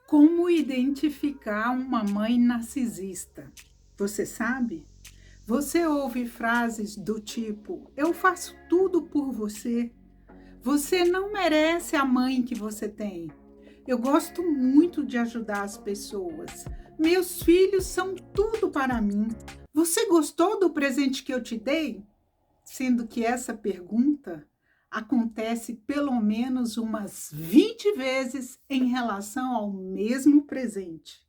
Como identificar uma mãe narcisista? Você sabe? Você ouve frases do tipo: "Eu faço tudo por você. Você não merece a mãe que você tem. Eu gosto muito de ajudar as pessoas. Meus filhos são tudo para mim. Você gostou do presente que eu te dei?" Sendo que essa pergunta acontece pelo menos umas 20 vezes em relação ao mesmo presente.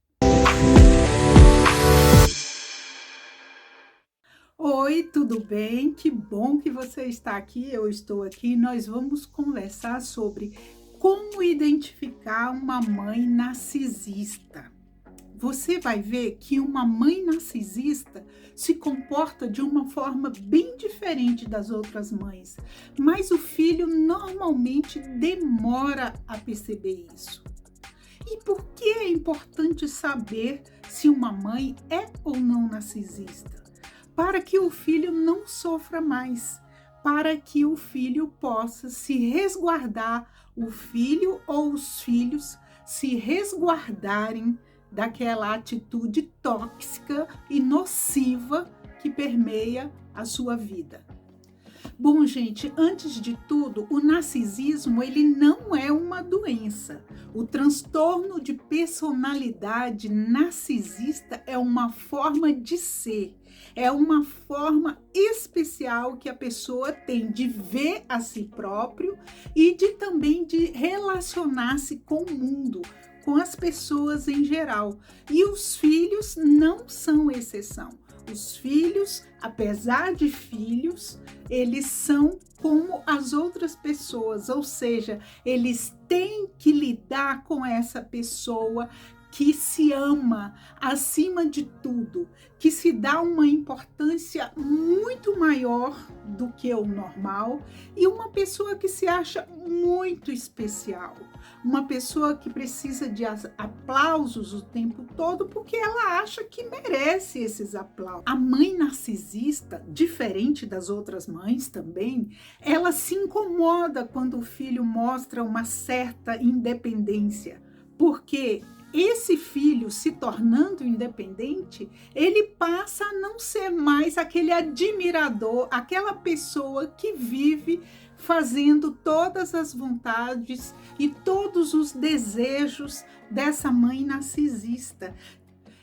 Oi, tudo bem? Que bom que você está aqui. Eu estou aqui. Nós vamos conversar sobre como identificar uma mãe narcisista. Você vai ver que uma mãe narcisista se comporta de uma forma bem diferente das outras mães, mas o filho normalmente demora a perceber isso. E por que é importante saber se uma mãe é ou não narcisista? Para que o filho não sofra mais, para que o filho possa se resguardar, o filho ou os filhos se resguardarem daquela atitude tóxica e nociva que permeia a sua vida. Bom, gente, antes de tudo, o narcisismo ele não é uma doença. O transtorno de personalidade narcisista é uma forma de ser, é uma forma especial que a pessoa tem de ver a si próprio e de também de relacionar-se com o mundo, com as pessoas em geral. E os filhos não são exceção. Os filhos, apesar de filhos, eles são como as outras pessoas, ou seja, eles têm que lidar com essa pessoa que se ama acima de tudo, que se dá uma importância muito maior do que o normal e uma pessoa que se acha muito especial, uma pessoa que precisa de aplausos o tempo todo porque ela acha que merece esses aplausos. A mãe narcisista, diferente das outras mães também, ela se incomoda quando o filho mostra uma certa independência, porque esse filho se tornando independente, ele passa a não ser mais aquele admirador, aquela pessoa que vive fazendo todas as vontades e todos os desejos dessa mãe narcisista.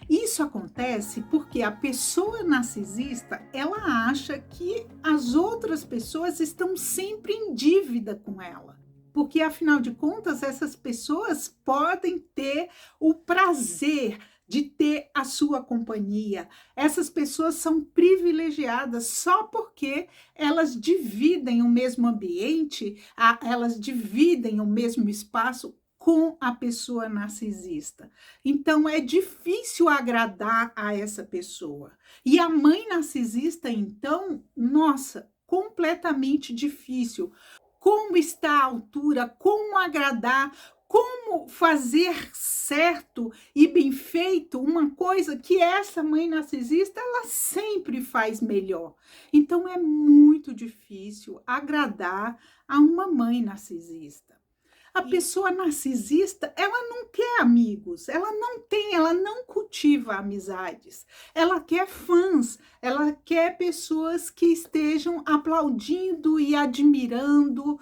Isso acontece porque a pessoa narcisista, ela acha que as outras pessoas estão sempre em dívida com ela. Porque, afinal de contas, essas pessoas podem ter o prazer de ter a sua companhia. Essas pessoas são privilegiadas só porque elas dividem o mesmo ambiente, elas dividem o mesmo espaço com a pessoa narcisista. Então, é difícil agradar a essa pessoa. E a mãe narcisista, então, nossa, completamente difícil. Como estar à altura, como agradar, como fazer certo e bem feito uma coisa que essa mãe narcisista ela sempre faz melhor. Então é muito difícil agradar a uma mãe narcisista. A pessoa narcisista, ela não quer amigos, ela não cultiva amizades. Ela quer fãs, ela quer pessoas que estejam aplaudindo e admirando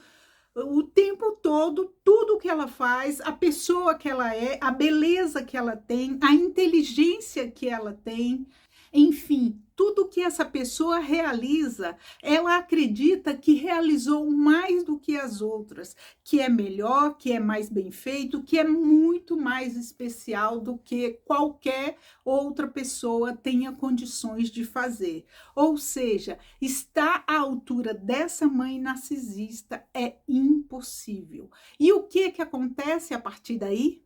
o tempo todo, tudo que ela faz, a pessoa que ela é, a beleza que ela tem, a inteligência que ela tem, enfim, tudo que essa pessoa realiza, ela acredita que realizou mais do que as outras, que é melhor, que é mais bem feito, que é muito mais especial do que qualquer outra pessoa tenha condições de fazer. Ou seja, estar à altura dessa mãe narcisista é impossível. E o que acontece a partir daí?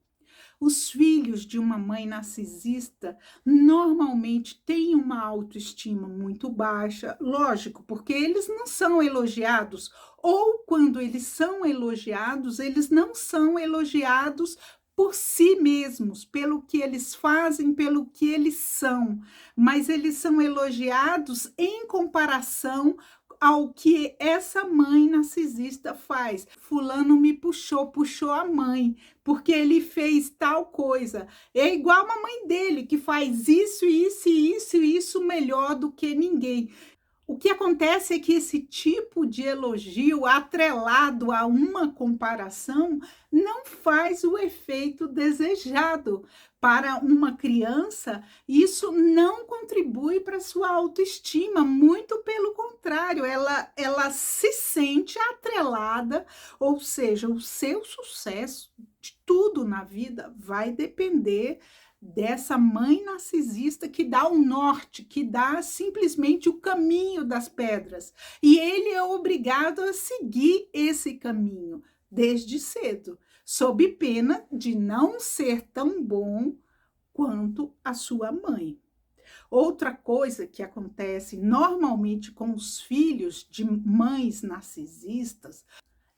Os filhos de uma mãe narcisista normalmente têm uma autoestima muito baixa, lógico, porque eles não são elogiados, ou quando eles são elogiados, eles não são elogiados por si mesmos, pelo que eles fazem, pelo que eles são, mas eles são elogiados em comparação ao que essa mãe narcisista faz. Fulano me puxou, puxou a mãe, porque ele fez tal coisa. É igual a mãe dele, que faz isso, isso, isso, isso melhor do que ninguém. O que acontece é que esse tipo de elogio atrelado a uma comparação não faz o efeito desejado. Para uma criança, isso não contribui para sua autoestima, muito pelo contrário, ela se sente atrelada, ou seja, o seu sucesso de tudo na vida vai depender dessa mãe narcisista que dá o norte, que dá simplesmente o caminho das pedras. E ele é obrigado a seguir esse caminho desde cedo, sob pena de não ser tão bom quanto a sua mãe. Outra coisa que acontece normalmente com os filhos de mães narcisistas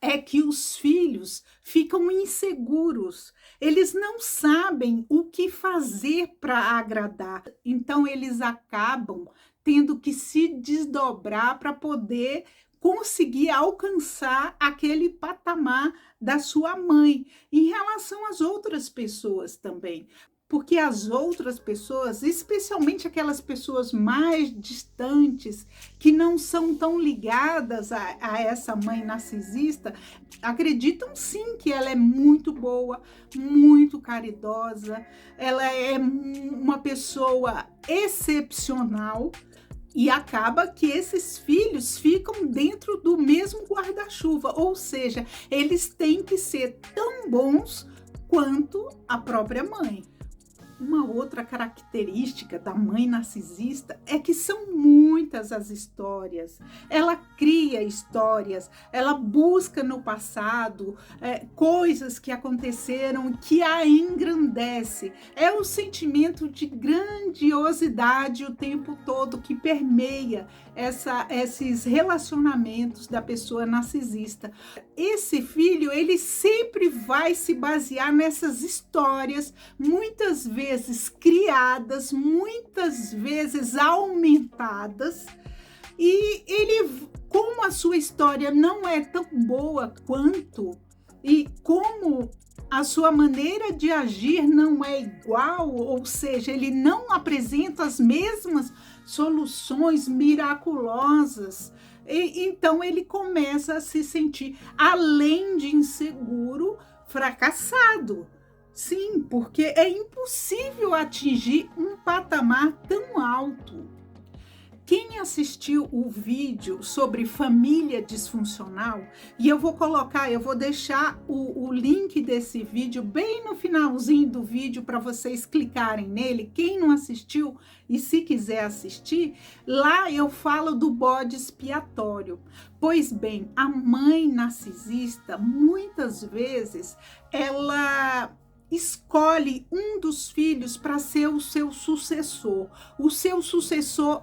é que os filhos ficam inseguros, eles não sabem o que fazer para agradar, então eles acabam tendo que se desdobrar para poder conseguir alcançar aquele patamar da sua mãe, em relação às outras pessoas também. Porque as outras pessoas, especialmente aquelas pessoas mais distantes, que não são tão ligadas a essa mãe narcisista, acreditam sim que ela é muito boa, muito caridosa, ela é uma pessoa excepcional. E acaba que esses filhos ficam dentro do mesmo guarda-chuva, ou seja, eles têm que ser tão bons quanto a própria mãe. Uma outra característica da mãe narcisista é que são muitas as histórias. Ela cria histórias, ela busca no passado coisas que aconteceram que a engrandece. É o sentimento de grandiosidade o tempo todo que permeia esses relacionamentos da pessoa narcisista. Esse filho, ele sempre vai se basear nessas histórias, muitas vezes criadas, muitas vezes aumentadas, e ele, como a sua história não é tão boa quanto, e como a sua maneira de agir não é igual, ou seja, ele não apresenta as mesmas soluções miraculosas, então ele começa a se sentir, além de inseguro, fracassado. Sim, porque é impossível atingir um patamar tão alto. Quem assistiu o vídeo sobre família disfuncional, e eu vou deixar o link desse vídeo bem no finalzinho do vídeo para vocês clicarem nele. Quem não assistiu e se quiser assistir, lá eu falo do bode expiatório. Pois bem, a mãe narcisista, muitas vezes, ela escolhe um dos filhos para ser o seu sucessor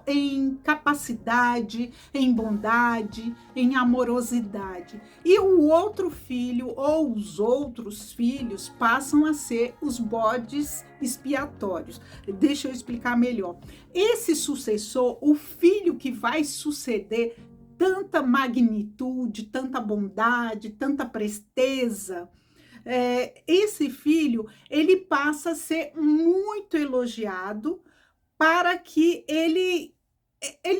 em capacidade, em bondade, em amorosidade. E o outro filho ou os outros filhos passam a ser os bodes expiatórios. Deixa eu explicar melhor. Esse sucessor, o filho que vai suceder tanta magnitude, tanta bondade, tanta presteza, esse filho, ele passa a ser muito elogiado para que ele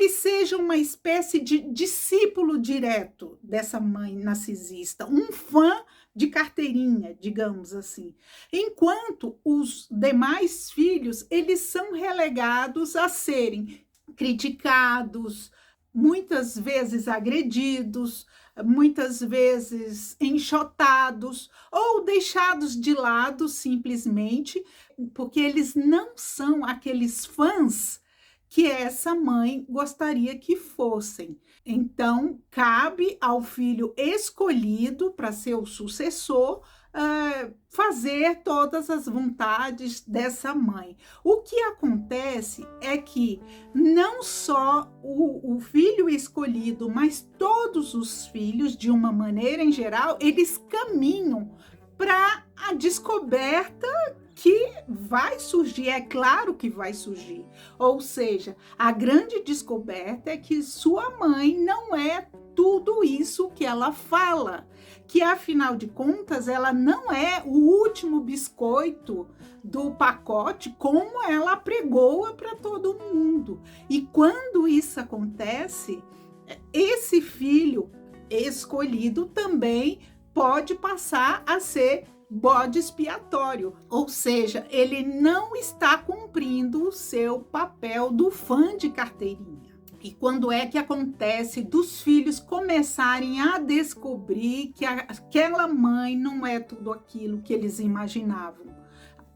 seja uma espécie de discípulo direto dessa mãe narcisista, um fã de carteirinha, digamos assim. Enquanto os demais filhos, eles são relegados a serem criticados, muitas vezes agredidos, muitas vezes enxotados ou deixados de lado simplesmente, porque eles não são aqueles fãs que essa mãe gostaria que fossem. Então, cabe ao filho escolhido para ser o sucessor fazer todas as vontades dessa mãe. O que acontece é que não só o filho escolhido, mas todos os filhos, de uma maneira em geral, eles caminham para a descoberta que vai surgir, é claro que vai surgir. Ou seja, a grande descoberta é que sua mãe não é tudo isso que ela fala, que afinal de contas ela não é o último biscoito do pacote como ela pregoa para todo mundo. E quando isso acontece, esse filho escolhido também pode passar a ser bode expiatório, ou seja, ele não está cumprindo o seu papel do fã de carteirinha. E quando é que acontece dos filhos começarem a descobrir que aquela mãe não é tudo aquilo que eles imaginavam,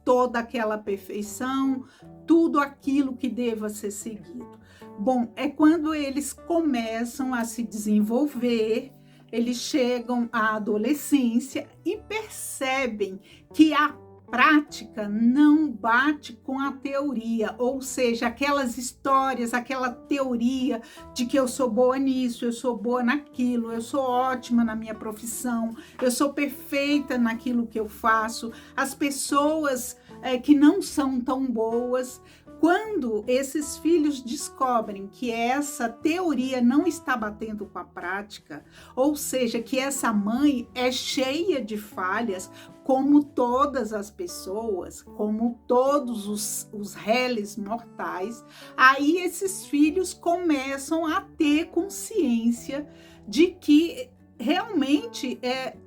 toda aquela perfeição, tudo aquilo que deva ser seguido? Bom, é quando eles começam a se desenvolver, eles chegam à adolescência e percebem que a prática não bate com a teoria, ou seja, aquelas histórias, aquela teoria de que eu sou boa nisso, eu sou boa naquilo, eu sou ótima na minha profissão, eu sou perfeita naquilo que eu faço. As pessoas que não são tão boas, quando esses filhos descobrem que essa teoria não está batendo com a prática, ou seja, que essa mãe é cheia de falhas, como todas as pessoas, como todos os réis mortais, aí esses filhos começam a ter consciência de que realmente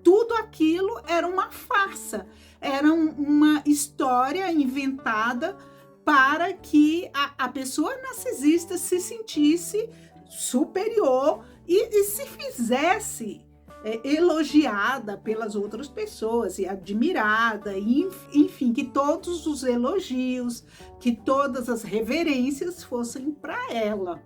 tudo aquilo era uma farsa, era uma história inventada para que a pessoa narcisista se sentisse superior e se fizesse elogiada pelas outras pessoas e admirada, e, enfim, que todos os elogios, que todas as reverências fossem para ela.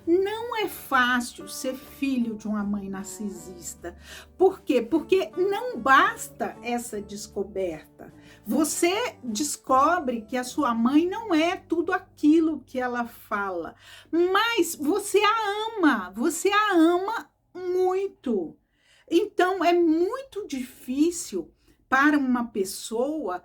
Não é fácil ser filho de uma mãe narcisista. Por quê? Porque não basta essa descoberta. Você descobre que a sua mãe não é tudo aquilo que ela fala, mas você a ama muito. Então, é muito difícil para uma pessoa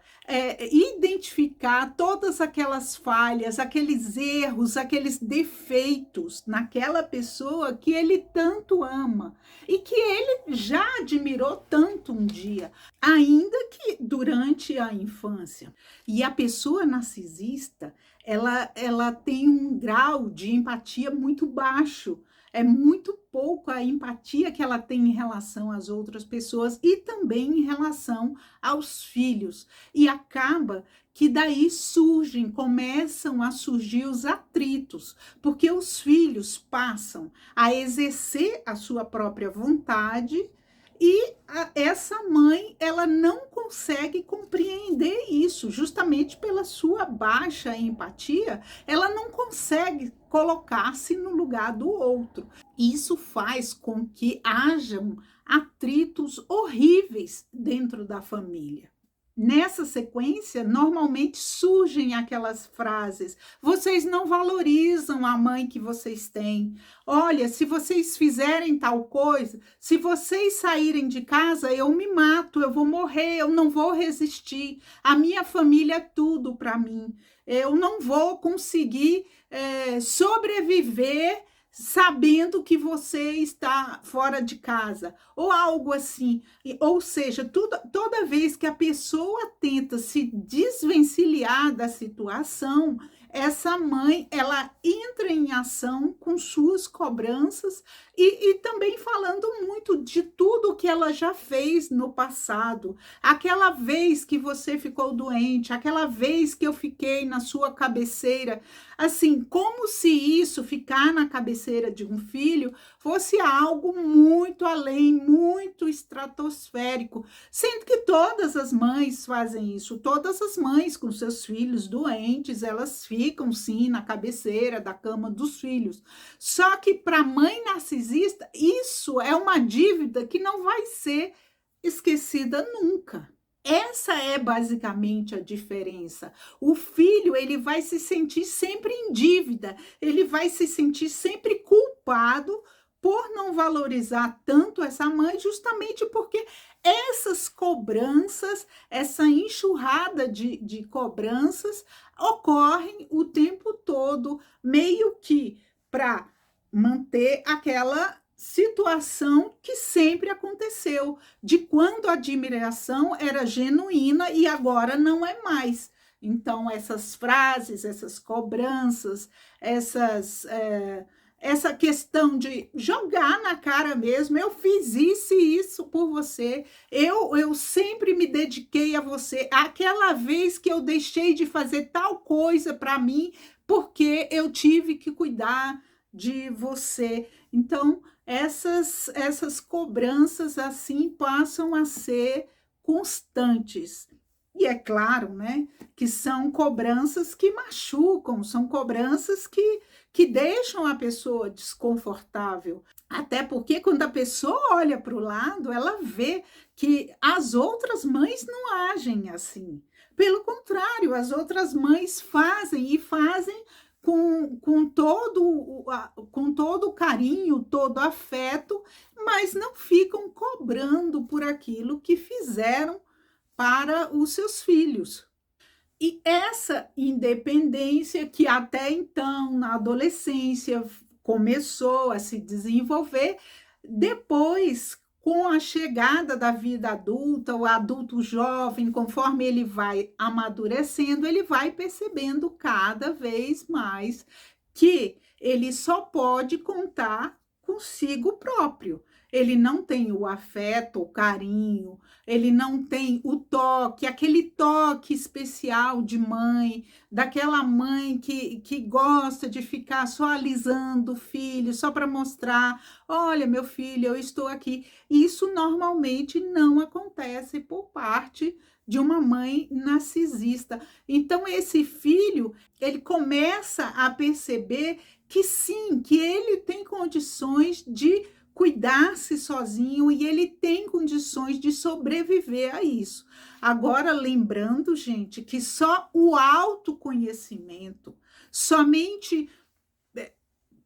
identificar todas aquelas falhas, aqueles erros, aqueles defeitos naquela pessoa que ele tanto ama e que ele já admirou tanto um dia, ainda que durante a infância. E a pessoa narcisista, ela tem um grau de empatia muito baixo. É muito pouco a empatia que ela tem em relação às outras pessoas e também em relação aos filhos. E acaba que daí começam a surgir os atritos, porque os filhos passam a exercer a sua própria vontade e essa mãe, ela não consegue compreender isso, justamente pela sua baixa empatia, ela não consegue colocar-se no lugar do outro. Isso faz com que hajam atritos horríveis dentro da família. Nessa sequência, normalmente surgem aquelas frases: vocês não valorizam a mãe que vocês têm. Olha, se vocês fizerem tal coisa, se vocês saírem de casa, eu me mato, eu vou morrer, eu não vou resistir. A minha família é tudo para mim. Eu não vou conseguir sobreviver sabendo que você está fora de casa, ou algo assim. Ou seja, toda vez que a pessoa tenta se desvencilhar da situação, essa mãe, ela entra em ação com suas cobranças e também falando muito de tudo que ela já fez no passado. Aquela vez que você ficou doente, aquela vez que eu fiquei na sua cabeceira, assim, como se isso, ficar na cabeceira de um filho, fosse algo muito além, muito estratosférico, sendo que todas as mães fazem isso, todas as mães com seus filhos doentes, elas ficam sim na cabeceira da cama dos filhos. Só que para a mãe narcisista, isso é uma dívida que não vai ser esquecida nunca. Essa é basicamente a diferença. O filho, ele vai se sentir sempre em dívida, ele vai se sentir sempre culpado por não valorizar tanto essa mãe, justamente porque essas cobranças, essa enxurrada de cobranças ocorrem o tempo todo, meio que para manter aquela situação que sempre aconteceu, de quando a admiração era genuína e agora não é mais. Então, essas frases, essas cobranças, essa questão de jogar na cara mesmo, eu fiz isso e isso por você, eu sempre me dediquei a você, aquela vez que eu deixei de fazer tal coisa para mim, porque eu tive que cuidar de você. Então, essas cobranças assim passam a ser constantes. E é claro, né, que são cobranças que machucam, são cobranças que deixam a pessoa desconfortável. Até porque quando a pessoa olha para o lado, ela vê que as outras mães não agem assim. Pelo contrário, as outras mães fazem e fazem com todo o carinho, todo o afeto, mas não ficam cobrando por aquilo que fizeram para os seus filhos. E essa independência que até então, na adolescência, começou a se desenvolver, depois, com a chegada da vida adulta, o adulto jovem, conforme ele vai amadurecendo, ele vai percebendo cada vez mais que ele só pode contar consigo próprio. Ele não tem o afeto, o carinho, ele não tem o toque, aquele toque especial de mãe, daquela mãe que gosta de ficar só alisando o filho, só para mostrar: olha, meu filho, eu estou aqui. Isso normalmente não acontece por parte de uma mãe narcisista. Então, esse filho, ele começa a perceber que sim, que ele tem condições de cuidar-se sozinho e ele tem condições de sobreviver a isso. Agora, lembrando, gente, que só o autoconhecimento, somente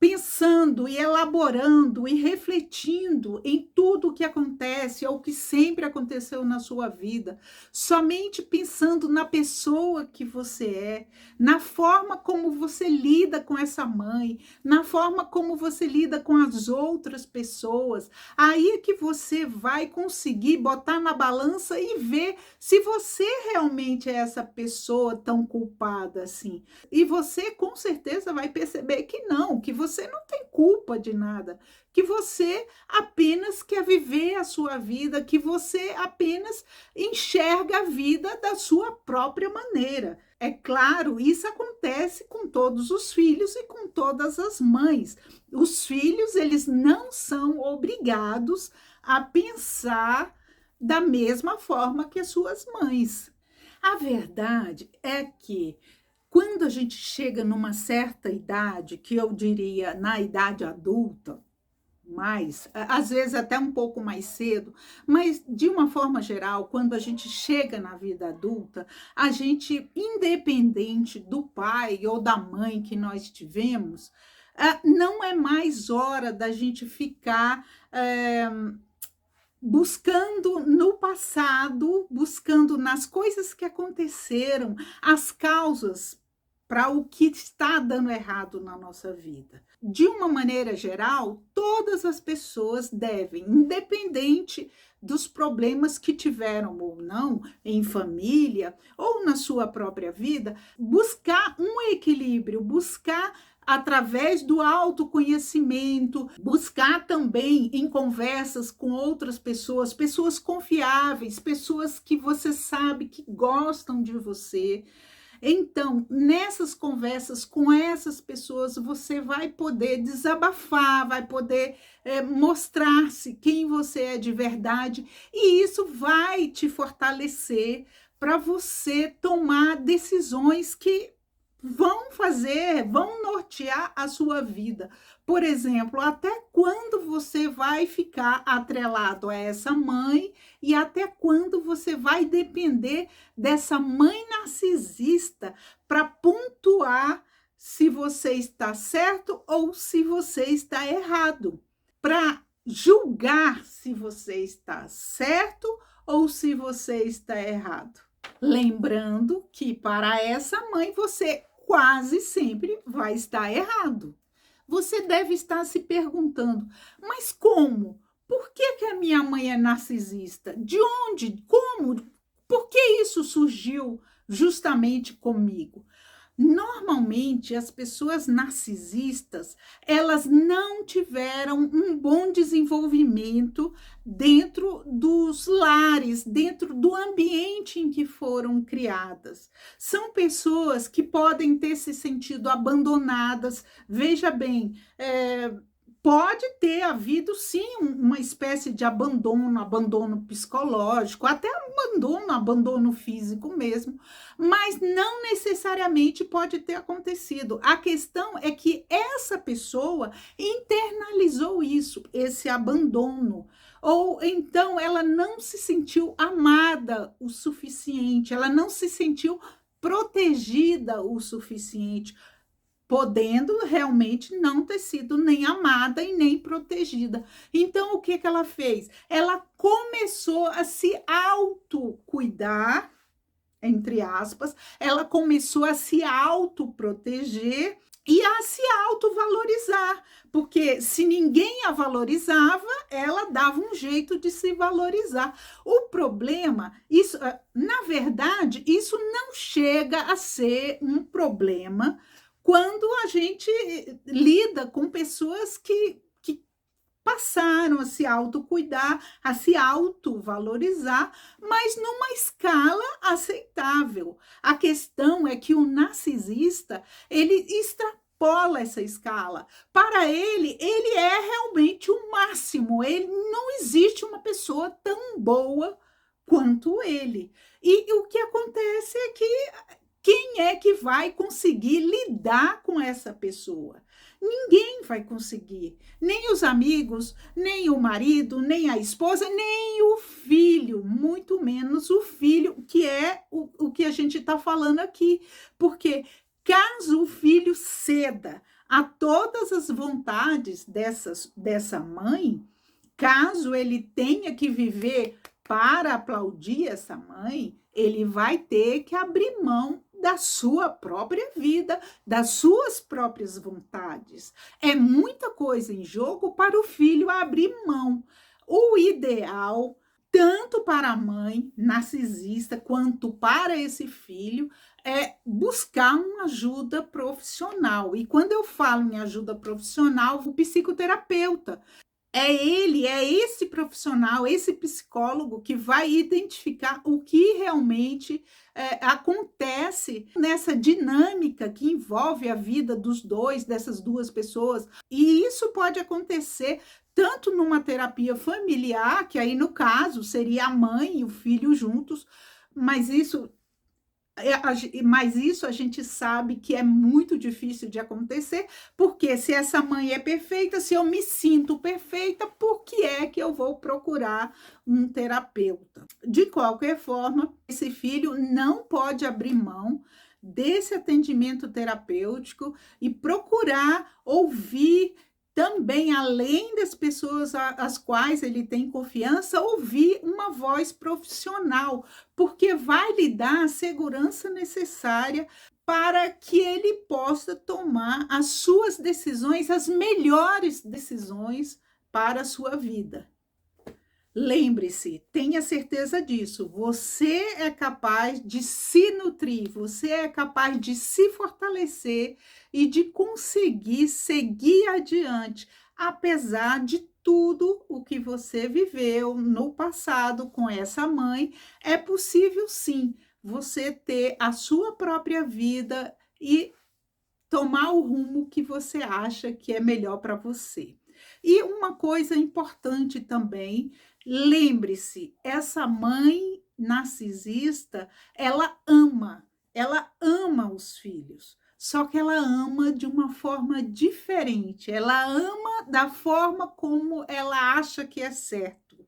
pensando e elaborando e refletindo em tudo o que acontece ou que sempre aconteceu na sua vida, somente pensando na pessoa que você é, na forma como você lida com essa mãe, na forma como você lida com as outras pessoas, aí é que você vai conseguir botar na balança e ver se você realmente é essa pessoa tão culpada assim. E você com certeza vai perceber que não, que você não tem culpa de nada, que você apenas quer viver a sua vida, que você apenas enxerga a vida da sua própria maneira. É claro, isso acontece com todos os filhos e com todas as mães. Os filhos, eles não são obrigados a pensar da mesma forma que as suas mães. A verdade é que quando a gente chega numa certa idade, que eu diria na idade adulta, mais, às vezes até um pouco mais cedo, mas de uma forma geral, quando a gente chega na vida adulta, a gente, independente do pai ou da mãe que nós tivemos, não é mais hora da gente ficar buscando no passado, buscando nas coisas que aconteceram, as causas para o que está dando errado na nossa vida. De uma maneira geral, todas as pessoas devem, independente dos problemas que tiveram ou não em família ou na sua própria vida, buscar um equilíbrio, buscar através do autoconhecimento, buscar também em conversas com outras pessoas, pessoas confiáveis, pessoas que você sabe que gostam de você. Então, nessas conversas com essas pessoas, você vai poder desabafar, vai poder mostrar-se quem você é de verdade, e isso vai te fortalecer para você tomar decisões que vão nortear a sua vida. Por exemplo, até quando você vai ficar atrelado a essa mãe e até quando você vai depender dessa mãe narcisista para pontuar se você está certo ou se você está errado. para julgar se você está certo ou se você está errado. Lembrando que para essa mãe você quase sempre vai estar errado. Você deve estar se perguntando, mas como? Por que que a minha mãe é narcisista? De onde? Como? Por que isso surgiu justamente comigo? Normalmente, as pessoas narcisistas, elas não tiveram um bom desenvolvimento dentro dos lares, dentro do ambiente em que foram criadas. São pessoas que podem ter se sentido abandonadas. Veja bem, pode ter havido sim uma espécie de abandono, abandono psicológico, até abandono físico mesmo, mas não necessariamente pode ter acontecido. A questão é que essa pessoa internalizou isso, esse abandono, ou então ela não se sentiu amada o suficiente, ela não se sentiu protegida o suficiente, podendo realmente não ter sido nem amada e nem protegida. Então, o que que ela fez? Ela começou a se autocuidar, entre aspas, ela começou a se autoproteger e a se autovalorizar, porque se ninguém a valorizava, ela dava um jeito de se valorizar. O problema, isso, na verdade, isso não chega a ser um problema quando a gente lida com pessoas que passaram a se autocuidar, a se autovalorizar, mas numa escala aceitável. A questão é que o narcisista, ele extrapola essa escala. Para ele é realmente o máximo. Ele não existe uma pessoa tão boa quanto ele. E o que acontece é que quem é que vai conseguir lidar com essa pessoa? Ninguém vai conseguir. Nem os amigos, nem o marido, nem a esposa, nem o filho, muito menos o filho, que é o que a gente está falando aqui. Porque caso o filho ceda a todas as vontades dessa mãe, caso ele tenha que viver para aplaudir essa mãe, ele vai ter que abrir mão da sua própria vida, das suas próprias vontades. É muita coisa em jogo para o filho abrir mão. O ideal, tanto para a mãe narcisista quanto para esse filho, é buscar uma ajuda profissional. E quando eu falo em ajuda profissional, o psicoterapeuta. É esse profissional, esse psicólogo que vai identificar o que realmente acontece nessa dinâmica que envolve a vida dos dois, dessas duas pessoas. E isso pode acontecer tanto numa terapia familiar, que aí no caso seria a mãe e o filho juntos, mas isso a gente sabe que é muito difícil de acontecer, porque se essa mãe é perfeita, se eu me sinto perfeita, por que é que eu vou procurar um terapeuta? De qualquer forma, esse filho não pode abrir mão desse atendimento terapêutico e procurar ouvir também, além das pessoas às quais ele tem confiança, ouvir uma voz profissional, porque vai lhe dar a segurança necessária para que ele possa tomar as suas decisões, as melhores decisões para a sua vida. Lembre-se, tenha certeza disso. Você é capaz de se nutrir, você é capaz de se fortalecer e de conseguir seguir adiante, apesar de tudo o que você viveu no passado com essa mãe. É possível sim você ter a sua própria vida e tomar o rumo que você acha que é melhor para você. E uma coisa importante também, lembre-se, essa mãe narcisista, ela ama os filhos, só que ela ama de uma forma diferente, ela ama da forma como ela acha que é certo.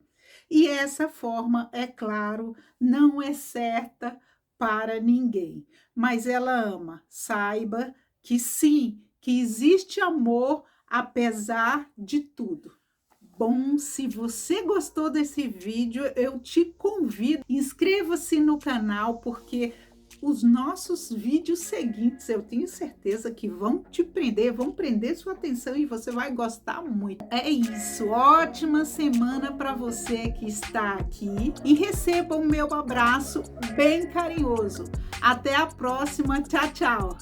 E essa forma, é claro, não é certa para ninguém, mas ela ama, saiba que sim, que existe amor apesar de tudo. bom, se você gostou desse vídeo, eu te convido, inscreva-se no canal, porque os nossos vídeos seguintes, eu tenho certeza que vão te prender, vão prender sua atenção e você vai gostar muito. É isso, ótima semana para você que está aqui e receba o meu abraço bem carinhoso. Até a próxima, tchau, tchau!